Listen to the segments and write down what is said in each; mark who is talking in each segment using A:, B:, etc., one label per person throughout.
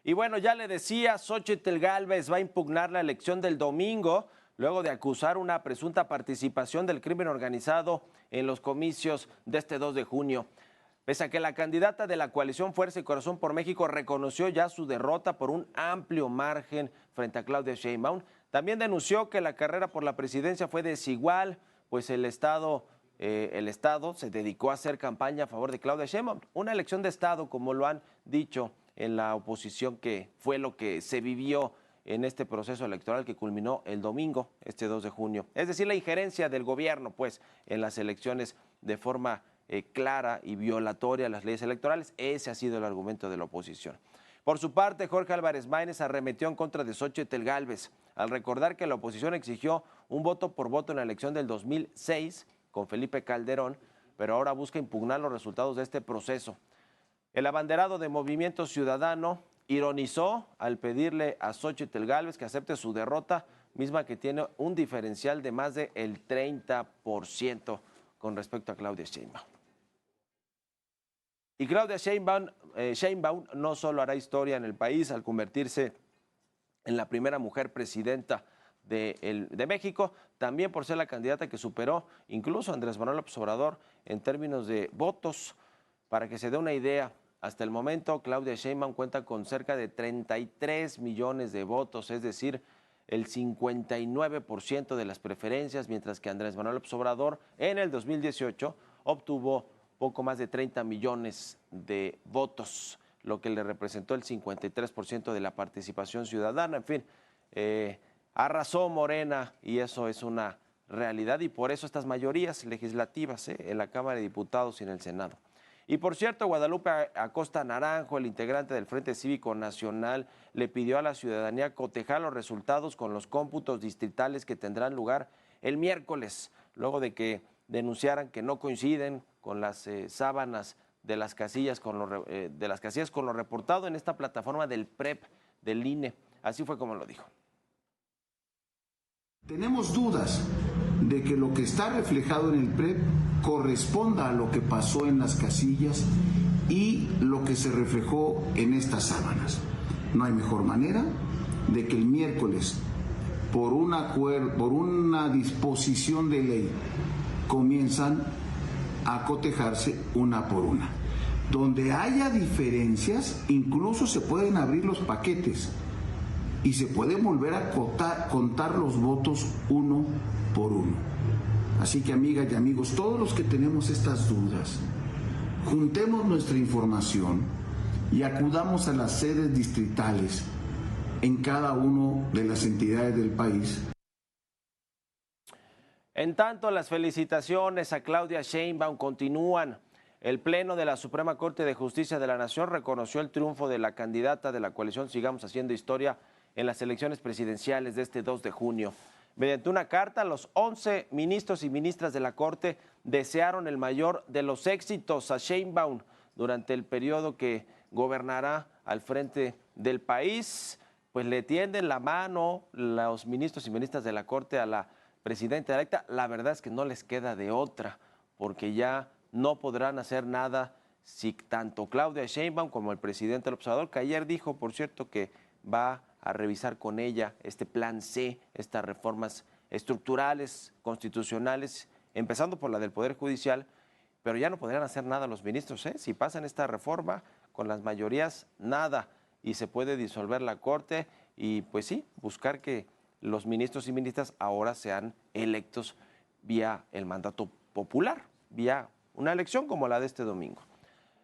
A: Y bueno, ya le decía, Xóchitl Gálvez va a impugnar la elección del domingo, luego de acusar una presunta participación del crimen organizado en los comicios de este 2 de junio. Pese a que la candidata de la coalición Fuerza y Corazón por México reconoció ya su derrota por un amplio margen frente a Claudia Sheinbaum, también denunció que la carrera por la presidencia fue desigual, pues el Estado se dedicó a hacer campaña a favor de Claudia Sheinbaum. Una elección de Estado, como lo han dicho en la oposición, que fue lo que se vivió en este proceso electoral que culminó el domingo, este 2 de junio. Es decir, la injerencia del gobierno, pues, en las elecciones de forma clara y violatoria a las leyes electorales. Ese ha sido el argumento de la oposición. Por su parte, Jorge Álvarez Maínez arremetió en contra de Xóchitl Gálvez, al recordar que la oposición exigió un voto por voto en la elección del 2006 con Felipe Calderón, pero ahora busca impugnar los resultados de este proceso. El abanderado de Movimiento Ciudadano ironizó al pedirle a Xóchitl Gálvez que acepte su derrota, misma que tiene un diferencial de más del 30% con respecto a Claudia Sheinbaum. Y Claudia Sheinbaum no solo hará historia en el país al convertirse en la primera mujer presidenta de México, también por ser la candidata que superó incluso a Andrés Manuel López Obrador en términos de votos. Para que se dé una idea, hasta el momento Claudia Sheinbaum cuenta con cerca de 33 millones de votos, es decir, el 59% de las preferencias, mientras que Andrés Manuel López Obrador en el 2018 obtuvo poco más de 30 millones de votos, lo que le representó el 53% de la participación ciudadana. En fin, arrasó Morena y eso es una realidad, y por eso estas mayorías legislativas en la Cámara de Diputados y en el Senado. Y por cierto, Guadalupe Acosta Naranjo, el integrante del Frente Cívico Nacional, le pidió a la ciudadanía cotejar los resultados con los cómputos distritales que tendrán lugar el miércoles, luego de que denunciaran que no coinciden con las sábanas de las casillas con lo reportado en esta plataforma del PREP del INE. Así fue como lo dijo.
B: Tenemos dudas de que lo que está reflejado en el PREP corresponda a lo que pasó en las casillas y lo que se reflejó en estas sábanas. No hay mejor manera de que el miércoles, por una disposición de ley, comienzan a cotejarse una por una. Donde haya diferencias, incluso se pueden abrir los paquetes y se puede volver a contar los votos uno por uno. Así que, amigas y amigos, todos los que tenemos estas dudas, juntemos nuestra información y acudamos a las sedes distritales en cada una de las entidades del país.
A: En tanto, las felicitaciones a Claudia Sheinbaum continúan. El Pleno de la Suprema Corte de Justicia de la Nación reconoció el triunfo de la candidata de la coalición Sigamos Haciendo Historia en las elecciones presidenciales de este 2 de junio. Mediante una carta, los 11 ministros y ministras de la Corte desearon el mayor de los éxitos a Sheinbaum durante el periodo que gobernará al frente del país. Pues le tienden la mano los ministros y ministras de la Corte a la presidenta electa. La verdad es que no les queda de otra, porque ya no podrán hacer nada si tanto Claudia Sheinbaum como el presidente López Obrador, que ayer dijo, por cierto, que va a revisar con ella este plan C, estas reformas estructurales, constitucionales, empezando por la del Poder Judicial, pero ya no podrían hacer nada los ministros, ¿eh? Si pasan esta reforma con las mayorías, nada, y se puede disolver la Corte y, pues sí, buscar que los ministros y ministras ahora sean electos vía el mandato popular, vía una elección como la de este domingo.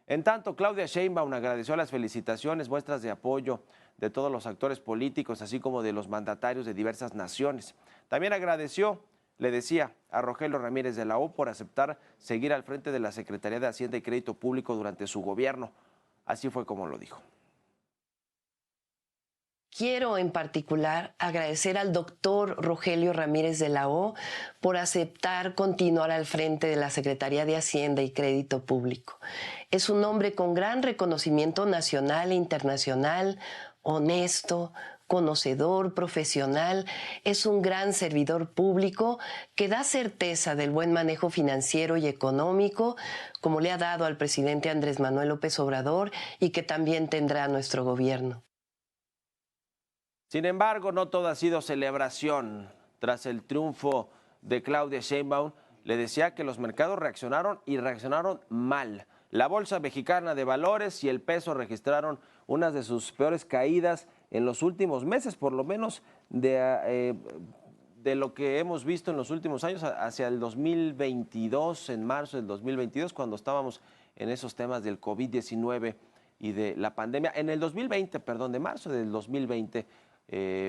A: En tanto, Claudia Sheinbaum agradeció las felicitaciones, muestras de apoyo de todos los actores políticos, así como de los mandatarios de diversas naciones. También agradeció, le decía, a Rogelio Ramírez de la O por aceptar seguir al frente de la Secretaría de Hacienda y Crédito Público durante su gobierno. Así fue como lo dijo.
C: Quiero en particular agradecer al doctor Rogelio Ramírez de la O por aceptar continuar al frente de la Secretaría de Hacienda y Crédito Público. Es un hombre con gran reconocimiento nacional e internacional, honesto, conocedor, profesional, es un gran servidor público que da certeza del buen manejo financiero y económico, como le ha dado al presidente Andrés Manuel López Obrador y que también tendrá nuestro gobierno.
A: Sin embargo, no todo ha sido celebración. Tras el triunfo de Claudia Sheinbaum, le decía que los mercados reaccionaron y reaccionaron mal. La Bolsa Mexicana de Valores y el peso registraron unas de sus peores caídas en los últimos meses, por lo menos de lo que hemos visto en los últimos años, hacia el 2022, en marzo del 2022, cuando estábamos en esos temas del COVID-19 y de la pandemia. En el 2020, perdón, de marzo del 2020,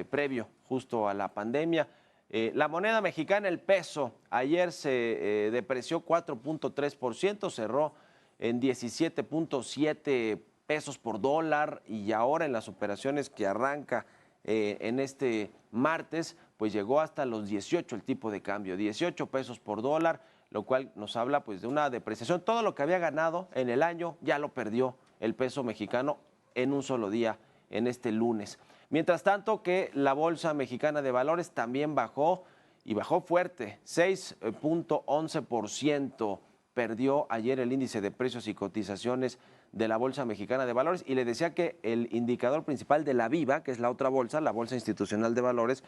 A: previo justo a la pandemia. La moneda mexicana, el peso, ayer se depreció 4.3%, cerró en 17.7 pesos por dólar y ahora en las operaciones que arranca en este martes, pues llegó hasta los 18 el tipo de cambio, 18 pesos por dólar, lo cual nos habla pues de una depreciación. Todo lo que había ganado en el año ya lo perdió el peso mexicano en un solo día, en este lunes. Mientras tanto que la Bolsa Mexicana de Valores también bajó y bajó fuerte, 6.11%. Perdió ayer el índice de precios y cotizaciones de la Bolsa Mexicana de Valores y le decía que el indicador principal de la Viva, que es la otra bolsa, la Bolsa Institucional de Valores,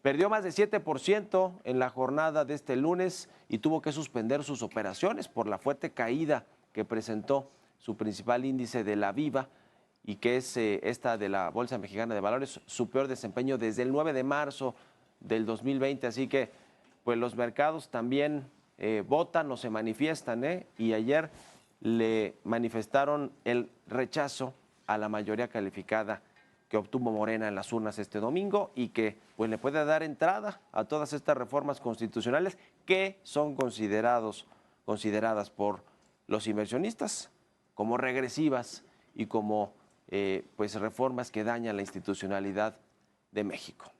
A: perdió más de 7% en la jornada de este lunes y tuvo que suspender sus operaciones por la fuerte caída que presentó su principal índice de la Viva y que es esta de la Bolsa Mexicana de Valores, su peor desempeño desde el 9 de marzo del 2020. Así que pues los mercados también votan o se manifiestan, y ayer le manifestaron el rechazo a la mayoría calificada que obtuvo Morena en las urnas este domingo y que pues le puede dar entrada a todas estas reformas constitucionales que son consideradas por los inversionistas como regresivas y como pues reformas que dañan la institucionalidad de México.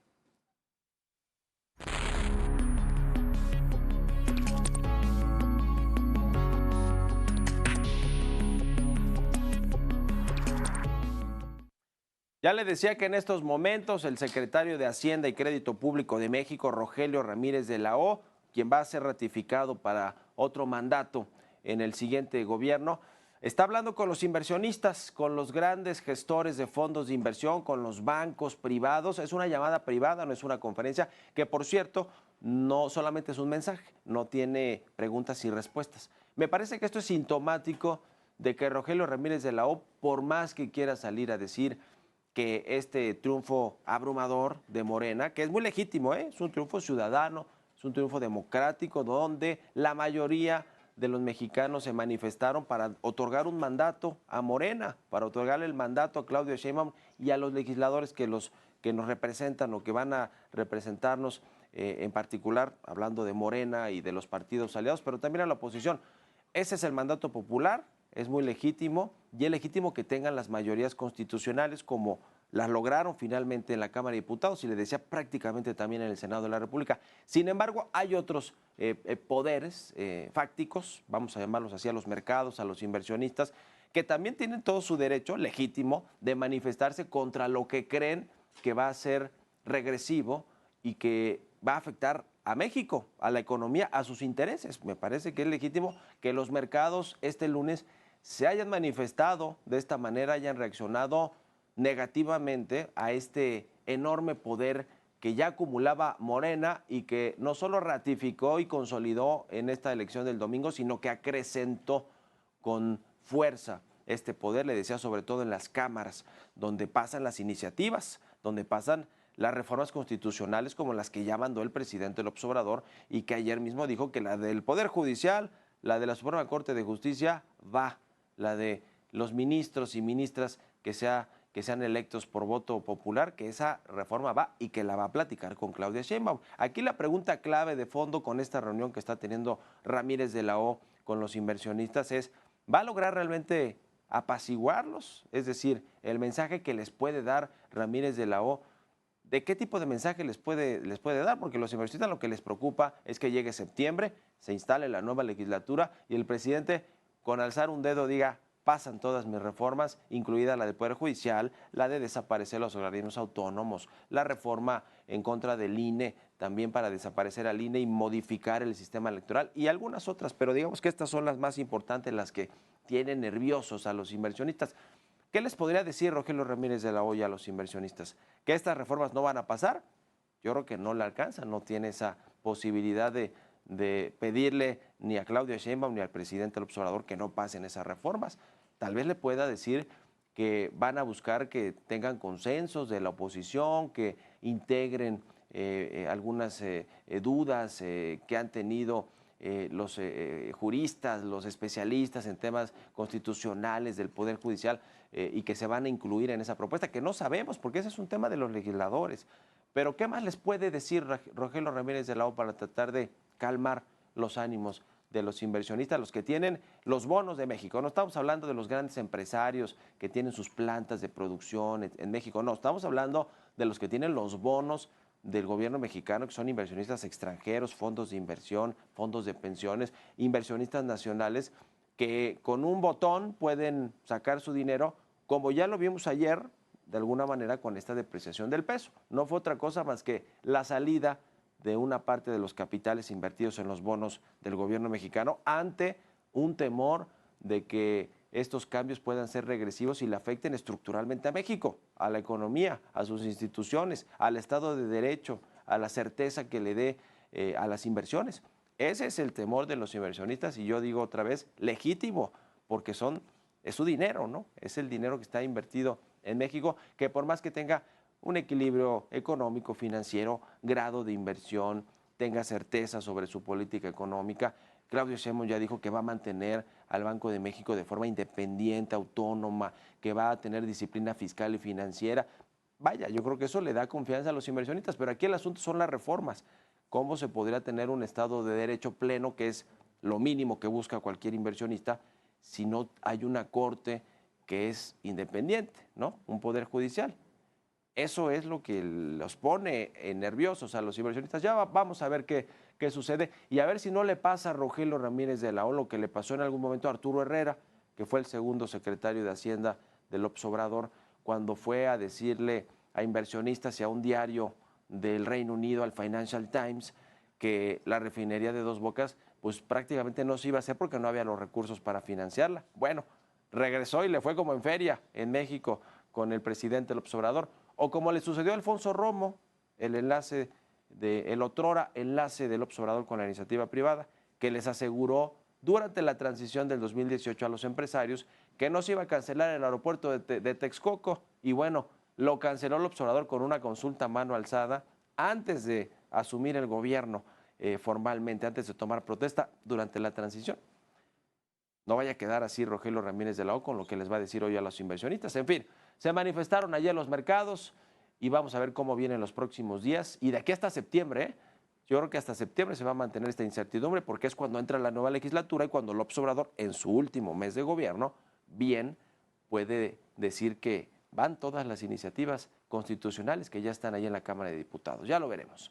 A: Ya le decía que en estos momentos el secretario de Hacienda y Crédito Público de México, Rogelio Ramírez de la O, quien va a ser ratificado para otro mandato en el siguiente gobierno, está hablando con los inversionistas, con los grandes gestores de fondos de inversión, con los bancos privados. Es una llamada privada, no es una conferencia, que por cierto, no solamente es un mensaje, no tiene preguntas y respuestas. Me parece que esto es sintomático de que Rogelio Ramírez de la O, por más que quiera salir a decir que este triunfo abrumador de Morena, que es muy legítimo, es un triunfo ciudadano, es un triunfo democrático, donde la mayoría de los mexicanos se manifestaron para otorgar un mandato a Morena, para otorgarle el mandato a Claudia Sheinbaum y a los legisladores que nos representan o que van a representarnos, en particular hablando de Morena y de los partidos aliados, pero también a la oposición. Ese es el mandato popular. Es muy legítimo y es legítimo que tengan las mayorías constitucionales como las lograron finalmente en la Cámara de Diputados y le decía prácticamente también en el Senado de la República. Sin embargo, hay otros poderes fácticos, vamos a llamarlos así, a los mercados, a los inversionistas, que también tienen todo su derecho legítimo de manifestarse contra lo que creen que va a ser regresivo y que va a afectar a México, a la economía, a sus intereses. Me parece que es legítimo que los mercados este lunes se hayan manifestado de esta manera, hayan reaccionado negativamente a este enorme poder que ya acumulaba Morena y que no solo ratificó y consolidó en esta elección del domingo, sino que acrecentó con fuerza este poder, le decía, sobre todo en las cámaras, donde pasan las iniciativas, donde pasan las reformas constitucionales como las que ya mandó el presidente López Obrador y que ayer mismo dijo que la del Poder Judicial, la de la Suprema Corte de Justicia va, la de los ministros y ministras que sean electos por voto popular, que esa reforma va y que la va a platicar con Claudia Sheinbaum. Aquí la pregunta clave de fondo con esta reunión que está teniendo Ramírez de la O con los inversionistas es, ¿va a lograr realmente apaciguarlos? Es decir, el mensaje que les puede dar Ramírez de la O, ¿de qué tipo de mensaje les puede dar? Porque los inversionistas lo que les preocupa es que llegue septiembre, se instale la nueva legislatura y el presidente con alzar un dedo diga, pasan todas mis reformas, incluida la del Poder Judicial, la de desaparecer los organismos autónomos, la reforma en contra del INE, también para desaparecer al INE y modificar el sistema electoral y algunas otras, pero digamos que estas son las más importantes, las que tienen nerviosos a los inversionistas. ¿Qué les podría decir Rogelio Ramírez de la O a los inversionistas? ¿Que estas reformas no van a pasar? Yo creo que no le alcanza, no tiene esa posibilidad de pedirle ni a Claudia Sheinbaum ni al presidente López Obrador que no pasen esas reformas. Tal vez le pueda decir que van a buscar que tengan consensos de la oposición, que integren algunas dudas que han tenido los juristas, los especialistas en temas constitucionales del Poder Judicial y que se van a incluir en esa propuesta, que no sabemos, porque ese es un tema de los legisladores. Pero ¿qué más les puede decir Rogelio Ramírez de la O para tratar de calmar los ánimos de los inversionistas, los que tienen los bonos de México? No estamos hablando de los grandes empresarios que tienen sus plantas de producción en México, no, estamos hablando de los que tienen los bonos del gobierno mexicano, que son inversionistas extranjeros, fondos de inversión, fondos de pensiones, inversionistas nacionales, que con un botón pueden sacar su dinero, como ya lo vimos ayer, de alguna manera con esta depreciación del peso. No fue otra cosa más que la salida de una parte de los capitales invertidos en los bonos del gobierno mexicano ante un temor de que estos cambios puedan ser regresivos y le afecten estructuralmente a México, a la economía, a sus instituciones, al Estado de Derecho, a la certeza que le dé a las inversiones. Ese es el temor de los inversionistas y yo digo otra vez, legítimo, porque es su dinero, ¿no? Es el dinero que está invertido en México, que por más que tenga un equilibrio económico, financiero, grado de inversión, tenga certeza sobre su política económica, Claudio Sheinbaum ya dijo que va a mantener al Banco de México de forma independiente, autónoma, que va a tener disciplina fiscal y financiera. Vaya, yo creo que eso le da confianza a los inversionistas, pero aquí el asunto son las reformas. ¿Cómo se podría tener un Estado de Derecho pleno, que es lo mínimo que busca cualquier inversionista, si no hay una corte que es independiente, ¿no? Un poder judicial. Eso es lo que los pone nerviosos a los inversionistas. Ya vamos a ver qué sucede y a ver si no le pasa a Rogelio Ramírez de la O lo que le pasó en algún momento a Arturo Herrera, que fue el segundo secretario de Hacienda de López Obrador, cuando fue a decirle a inversionistas y a un diario del Reino Unido, al Financial Times, que la refinería de Dos Bocas pues prácticamente no se iba a hacer porque no había los recursos para financiarla. Bueno, regresó y le fue como en feria en México con el presidente López Obrador. O como le sucedió a Alfonso Romo, el otrora enlace de López Obrador con la iniciativa privada, que les aseguró durante la transición del 2018 a los empresarios que no se iba a cancelar el aeropuerto de Texcoco. Y bueno, lo canceló López Obrador con una consulta a mano alzada antes de asumir el gobierno formalmente, antes de tomar protesta durante la transición. No vaya a quedar así Rogelio Ramírez de la O con lo que les va a decir hoy a los inversionistas. En fin, se manifestaron ayer los mercados y vamos a ver cómo vienen los próximos días. Y de aquí hasta septiembre, yo creo que hasta septiembre se va a mantener esta incertidumbre porque es cuando entra la nueva legislatura y cuando López Obrador, en su último mes de gobierno, bien puede decir que van todas las iniciativas constitucionales que ya están ahí en la Cámara de Diputados. Ya lo veremos.